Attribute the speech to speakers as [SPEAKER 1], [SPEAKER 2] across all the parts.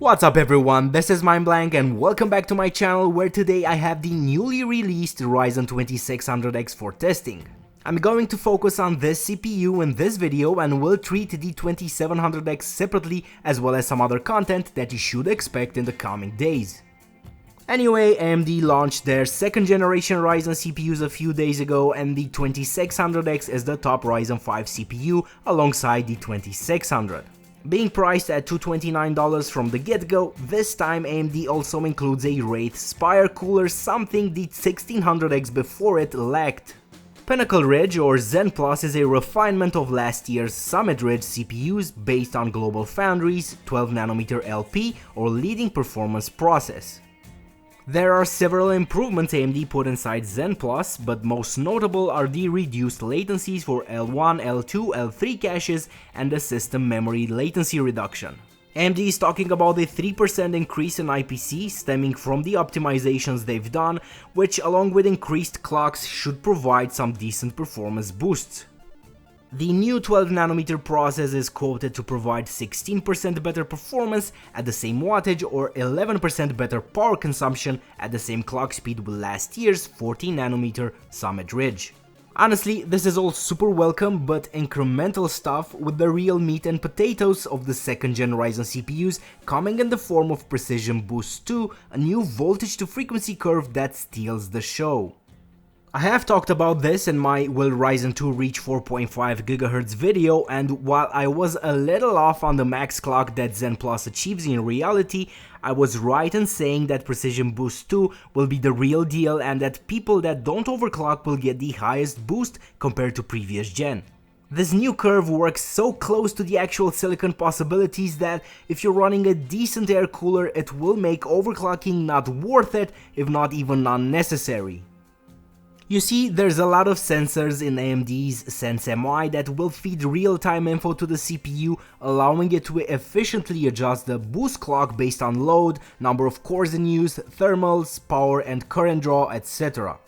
[SPEAKER 1] What's up everyone, this is MindBlank and welcome back to my channel where today I have the newly released Ryzen 2600X for testing. I'm going to focus on this CPU in this video and will treat the 2700X separately as well as some other content that you should expect in the coming days. Anyway, AMD launched their second generation Ryzen CPUs a few days ago and the 2600X is the top Ryzen 5 CPU alongside the 2600. Being priced at $229 from the get-go, this time AMD also includes a Wraith Spire cooler, something the 1600X before it lacked. Pinnacle Ridge or ZEN Plus is a refinement of last year's Summit Ridge CPUs based on GlobalFoundries 12nm LP or leading performance process. There are several improvements AMD put inside ZEN Plus, but most notable are the reduced latencies for L1, L2, L3 caches and the system memory latency reduction. AMD is talking about a 3% increase in IPC stemming from the optimizations they've done, which along with increased clocks should provide some decent performance boosts. The new 12nm process is quoted to provide 16% better performance at the same wattage or 11% better power consumption at the same clock speed with last year's 14nm Summit Ridge. Honestly, this is all super welcome but incremental stuff, with the real meat and potatoes of the second gen Ryzen CPUs coming in the form of Precision Boost 2, a new voltage to frequency curve that steals the show. I have talked about this in my Will Ryzen 2 reach 4.5 GHz video, and while I was a little off on the max clock that ZEN Plus achieves in reality, I was right in saying that Precision Boost 2 will be the real deal and that people that don't overclock will get the highest boost compared to previous gen. This new curve works so close to the actual silicon possibilities that if you're running a decent air cooler, it will make overclocking not worth it, if not even unnecessary. You see, there's a lot of sensors in AMD's SenseMI that will feed real-time info to the CPU, allowing it to efficiently adjust the boost clock based on load, number of cores in use, thermals, power and current draw, etc.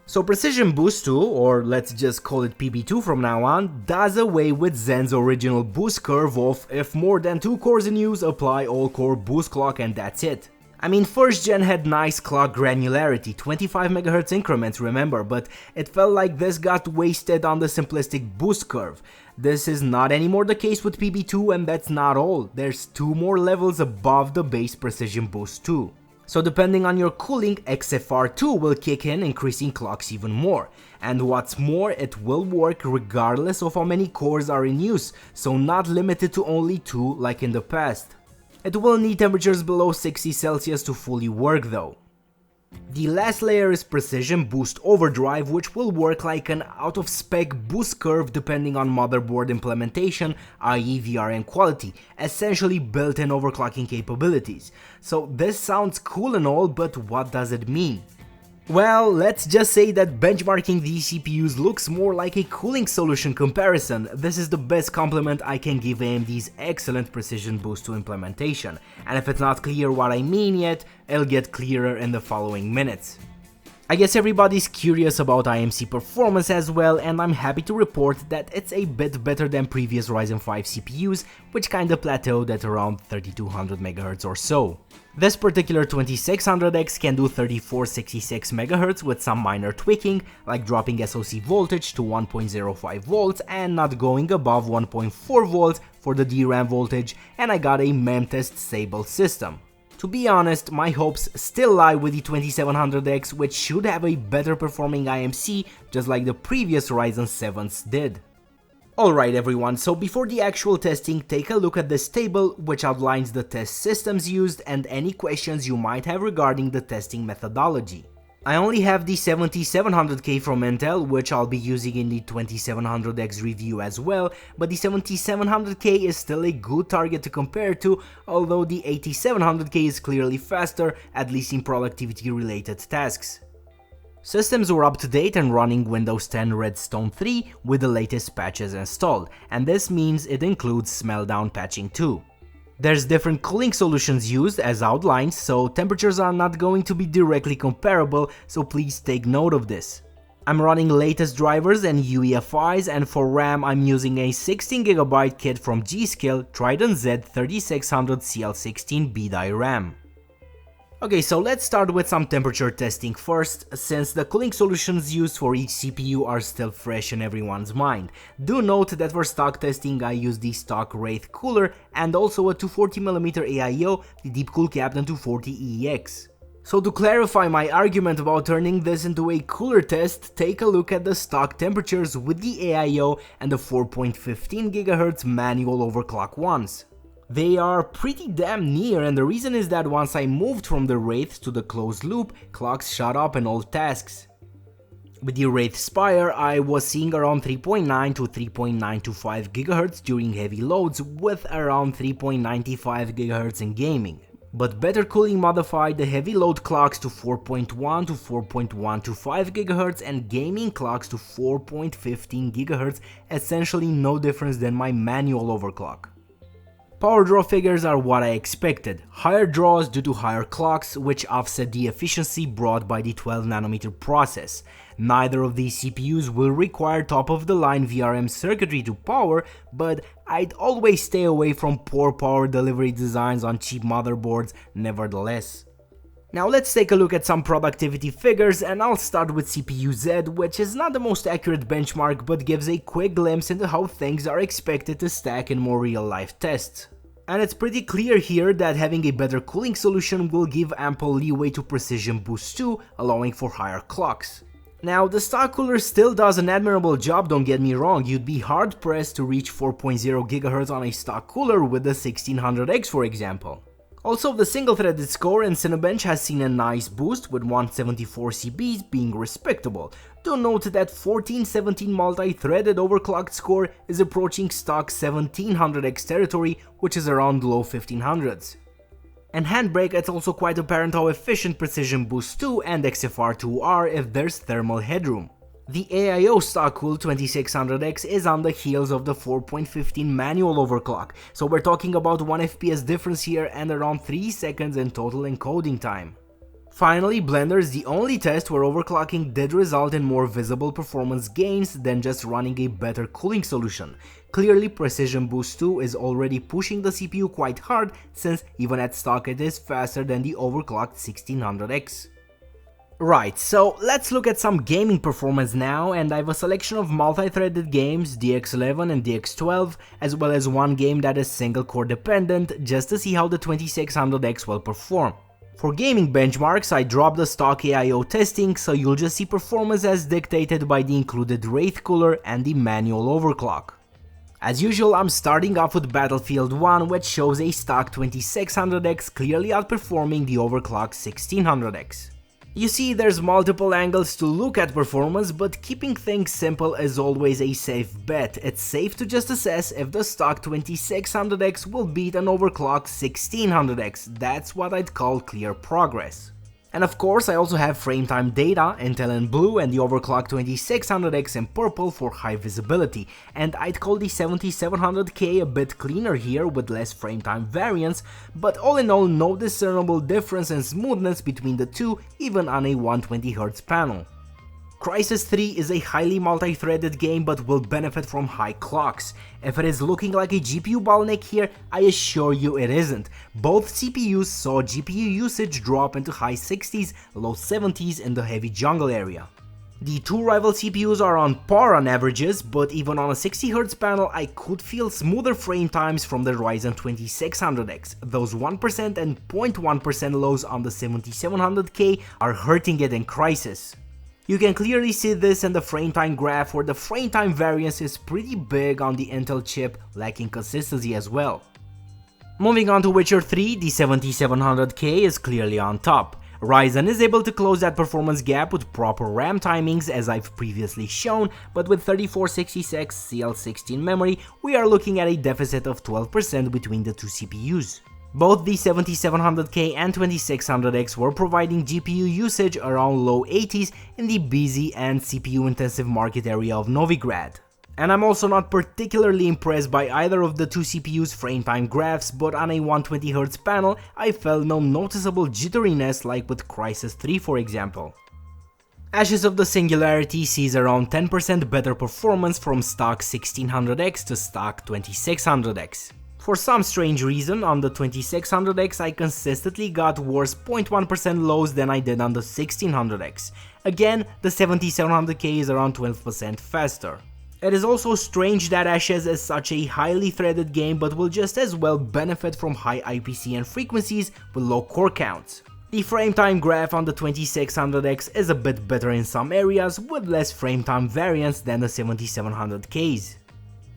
[SPEAKER 1] So Precision Boost 2, or let's just call it PB2 from now on, does away with ZEN's original boost curve of if more than 2 cores in use, apply all core boost clock and that's it. I mean, first gen had nice clock granularity, 25 MHz increments, remember, but it felt like this got wasted on the simplistic boost curve. This is not anymore the case with PB2, and that's not all. There's 2 more levels above the base Precision Boost 2. So depending on your cooling, XFR2 will kick in, increasing clocks even more. And what's more, it will work regardless of how many cores are in use, so not limited to only 2 like in the past. It will need temperatures below 60 Celsius to fully work though. The last layer is Precision Boost Overdrive, which will work like an out-of-spec boost curve depending on motherboard implementation, i.e. VRM quality, essentially built-in overclocking capabilities. So this sounds cool and all, but what does it mean? Well, let's just say that benchmarking these CPUs looks more like a cooling solution comparison. This is the best compliment I can give AMD's excellent Precision Boost 2 implementation, and if it's not clear what I mean yet, it'll get clearer in the following minutes. I guess everybody's curious about IMC performance as well, and I'm happy to report that it's a bit better than previous Ryzen 5 CPUs, which kinda plateaued at around 3200 MHz or so. This particular 2600X can do 3466 MHz with some minor tweaking, like dropping SoC voltage to 1.05 volts and not going above 1.4 volts for the DRAM voltage, and I got a MEMTest stable system. To be honest, my hopes still lie with the 2700X, which should have a better performing IMC just like the previous Ryzen 7s did. Alright everyone, so before the actual testing, take a look at this table which outlines the test systems used and any questions you might have regarding the testing methodology. I only have the 7700K from Intel, which I'll be using in the 2700X review as well, but the 7700K is still a good target to compare to, although the 8700K is clearly faster, at least in productivity related tasks. Systems were up to date and running Windows 10 Redstone 3 with the latest patches installed, and this means it includes Meltdown patching too. There's different cooling solutions used as outlined, so temperatures are not going to be directly comparable, so please take note of this. I'm running latest drivers and UEFIs, and for RAM I'm using a 16GB kit from G.Skill Trident Z3600CL16 B-Die RAM. Okay, so let's start with some temperature testing first, since the cooling solutions used for each CPU are still fresh in everyone's mind. Do note that for stock testing I used the stock Wraith cooler and also a 240mm AIO, the Deepcool Captain 240EX. So to clarify my argument about turning this into a cooler test, take a look at the stock temperatures with the AIO and the 4.15 GHz manual overclock ones. They are pretty damn near, and the reason is that once I moved from the Wraith to the closed loop, clocks shot up in all tasks. With the Wraith Spire, I was seeing around 3.9 to 3.925 GHz during heavy loads, with around 3.95 GHz in gaming. But better cooling modified the heavy load clocks to 4.1 to 4.125 GHz and gaming clocks to 4.15 GHz, essentially no difference than my manual overclock. Power draw figures are what I expected, higher draws due to higher clocks, which offset the efficiency brought by the 12nm process. Neither of these CPUs will require top-of-the-line VRM circuitry to power, but I'd always stay away from poor power delivery designs on cheap motherboards nevertheless. Now let's take a look at some productivity figures, and I'll start with CPU Z, which is not the most accurate benchmark but gives a quick glimpse into how things are expected to stack in more real-life tests. And it's pretty clear here that having a better cooling solution will give ample leeway to Precision Boost 2, allowing for higher clocks. Now, the stock cooler still does an admirable job, don't get me wrong, you'd be hard pressed to reach 4.0 GHz on a stock cooler with the 1600X for example. Also, the single-threaded score in Cinebench has seen a nice boost, with 174 CBs being respectable. Do note that 1417 multi-threaded overclocked score is approaching stock 1700X territory, which is around low 1500s. And handbrake, it's also quite apparent how efficient Precision Boost 2 and XFR2 are if there's thermal headroom. The AIO stock-cooled 2600X is on the heels of the 4.15 manual overclock, so we're talking about 1 FPS difference here and around 3 seconds in total encoding time. Finally, Blender is the only test where overclocking did result in more visible performance gains than just running a better cooling solution. Clearly, Precision Boost 2 is already pushing the CPU quite hard, since even at stock it is faster than the overclocked 1600X. Right, so let's look at some gaming performance now, and I have a selection of multi-threaded games, DX11 and DX12, as well as one game that is single core dependent, just to see how the 2600X will perform. For gaming benchmarks, I dropped the stock AIO testing, so you'll just see performance as dictated by the included Wraith cooler and the manual overclock. As usual, I'm starting off with Battlefield 1, which shows a stock 2600X clearly outperforming the overclocked 1600X. You see, there's multiple angles to look at performance, but keeping things simple is always a safe bet. It's safe to just assess if the stock 2600X will beat an overclocked 1600X. That's what I'd call clear progress. And of course, I also have frame time data, Intel in blue and the overclocked 2600X in purple for high visibility, and I'd call the 7700K a bit cleaner here with less frame time variance, but all in all no discernible difference in smoothness between the two, even on a 120Hz panel. Crysis 3 is a highly multi-threaded game but will benefit from high clocks. If it is looking like a GPU bottleneck here, I assure you it isn't. Both CPUs saw GPU usage drop into high 60s, low 70s in the heavy jungle area. The two rival CPUs are on par on averages, but even on a 60Hz panel I could feel smoother frame times from the Ryzen 2600X. Those 1% and 0.1% lows on the 7700K are hurting it in Crysis. You can clearly see this in the frame time graph, where the frame time variance is pretty big on the Intel chip, lacking consistency as well. Moving on to Witcher 3, the 7700K is clearly on top. Ryzen is able to close that performance gap with proper RAM timings as I've previously shown, but with 3466 CL16 memory, we are looking at a deficit of 12% between the two CPUs. Both the 7700K and 2600X were providing GPU usage around low 80s in the busy and CPU intensive market area of Novigrad. And I'm also not particularly impressed by either of the two CPU's frame time graphs, but on a 120Hz panel I felt no noticeable jitteriness like with Crysis 3 for example. Ashes of the Singularity sees around 10% better performance from stock 1600X to stock 2600X. For some strange reason, on the 2600X I consistently got worse 0.1% lows than I did on the 1600X. Again, the 7700K is around 12% faster. It is also strange that Ashes is such a highly threaded game but will just as well benefit from high IPC and frequencies with low core counts. The frame time graph on the 2600X is a bit better in some areas with less frame time variance than the 7700Ks.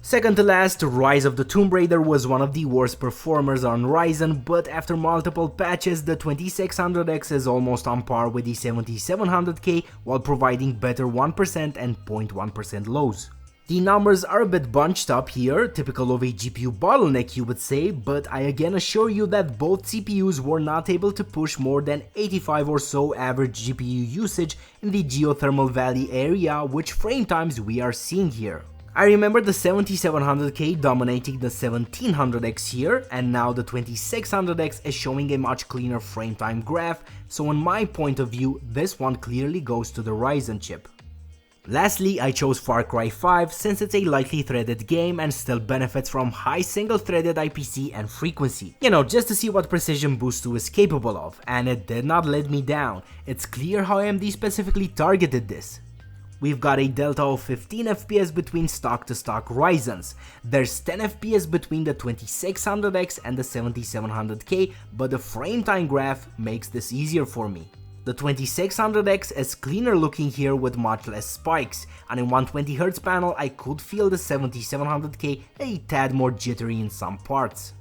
[SPEAKER 1] Second to last, Rise of the Tomb Raider was one of the worst performers on Ryzen, but after multiple patches the 2600X is almost on par with the 7700K while providing better 1% and 0.1% lows. The numbers are a bit bunched up here, typical of a GPU bottleneck you would say, but I again assure you that both CPUs were not able to push more than 85 or so average GPU usage in the geothermal valley area, which frame times we are seeing here. I remember the 7700K dominating the 1700X here, and now the 2600X is showing a much cleaner frame time graph, so in my point of view this one clearly goes to the Ryzen chip. Lastly, I chose Far Cry 5 since it's a lightly threaded game and still benefits from high single threaded IPC and frequency. You know, just to see what Precision Boost 2 is capable of, and it did not let me down. It's clear how AMD specifically targeted this. We've got a delta of 15 FPS between stock to stock Ryzens. There's 10 FPS between the 2600X and the 7700K, but the frame time graph makes this easier for me. The 2600X is cleaner looking here with much less spikes, and in 120Hz panel I could feel the 7700K a tad more jittery in some parts.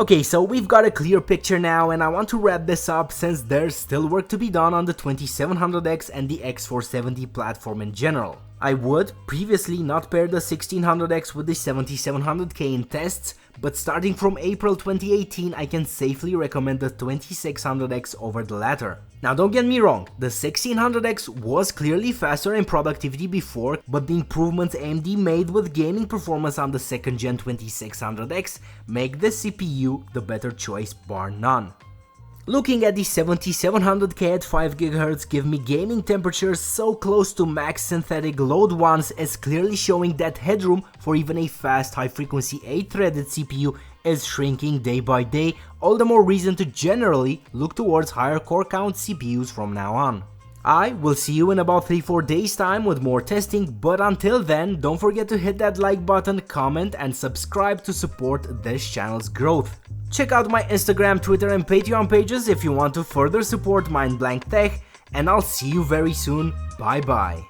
[SPEAKER 1] Okay, so we've got a clear picture now, and I want to wrap this up since there's still work to be done on the 2700X and the X470 platform in general. I would previously not pair the 1600X with the 7700K in tests, but starting from April 2018 I can safely recommend the 2600X over the latter. Now don't get me wrong, the 1600X was clearly faster in productivity before, but the improvements AMD made with gaming performance on the 2nd gen 2600X make this CPU the better choice bar none. Looking at the 7700K at 5GHz give me gaming temperatures so close to max synthetic load ones is clearly showing that headroom for even a fast high frequency 8-threaded CPU is shrinking day by day, all the more reason to generally look towards higher core count CPUs from now on. I will see you in about 3-4 days time with more testing, but until then don't forget to hit that like button, comment and subscribe to support this channel's growth. Check out my Instagram, Twitter and Patreon pages if you want to further support MindBlank Tech, and I'll see you very soon. Bye bye.